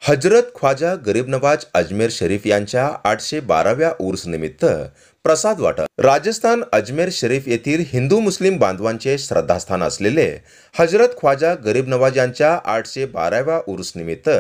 हजरत ख्वाजा गरीब नवाज अजमेर शरीफ यांच्या 812व्या उर्स निमित्त प्रसाद वाटप। राजस्थान अजमेर शरीफ येथील हिंदू मुस्लिम बांधवांचे श्रद्धास्थान असलेले हजरत ख्वाजा गरीब नवाज यांच्या 812व्या उर्स निमित्त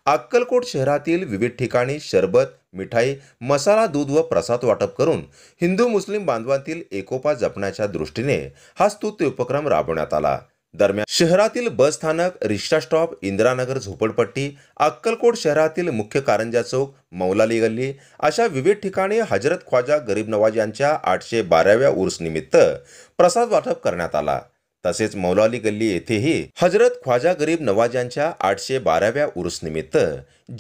अक्कलकोट शहरातील विविध ठिकाणी शरबत, मिठाई, मसाला दूध व प्रसाद वाटप करून हिंदू मुस्लिम बांधवांतील एकोपा जपण्याच्या दृष्टीने हा स्तुत्य उपक्रम राबवण्यात आला। दरम्यान शहरातील बस स्थानक, रिक्षा स्टॉप, इंदिरानगर झोपडपट्टी, अक्कलकोट शहरातील मुख्य कारंजा चौक, मौलाली गल्ली अशा विविध ठिकाणी हजरत ख्वाजा गरीब नवाज यांच्या 812व्या उर्स निमित्त प्रसाद वाटप करण्यात आला। तसेच मौलाली गल्ली येथेही हजरत ख्वाजा गरीब नवाज यांच्या 812व्या उर्स निमित्त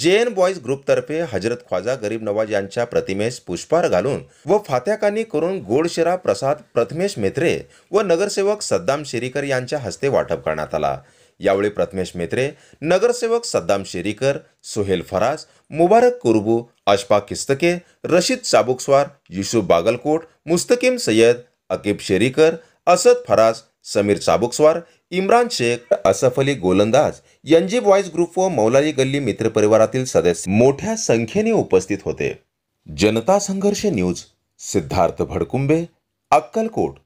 JN बॉयज ग्रुप तर्फे हजरत ख्वाजा गरीब नवाज यांच्या प्रतिमेस पुष्पहार घालून व फात्याकानी करून गोड शिरा प्रसाद प्रथमेश मेत्रे व नगरसेवक सद्दाम शेरीकर यांच्या हस्ते वाटप करण्यात आला। यावेळी प्रथमेश मेत्रे, नगरसेवक सद्दाम शेरीकर, सोहेल फराज, मुबारक कुरबू, अशफाक किस्तके, रशीद चाबुकस्वार, युसुफ बागलकोट, मुस्तकीम सय्यद, अकीब शेरीकर, असद फराज, समीर चाबुकस्वार, इम्रान शेख, असफ अली गोलंदाज, NG बॉयज ग्रुप व मौलाली गल्ली मित्र परिवारातील सदस्य मोठ्या संख्येने उपस्थित होते। जनता संघर्ष न्यूज, सिद्धार्थ भडकुंबे, अक्कलकोट।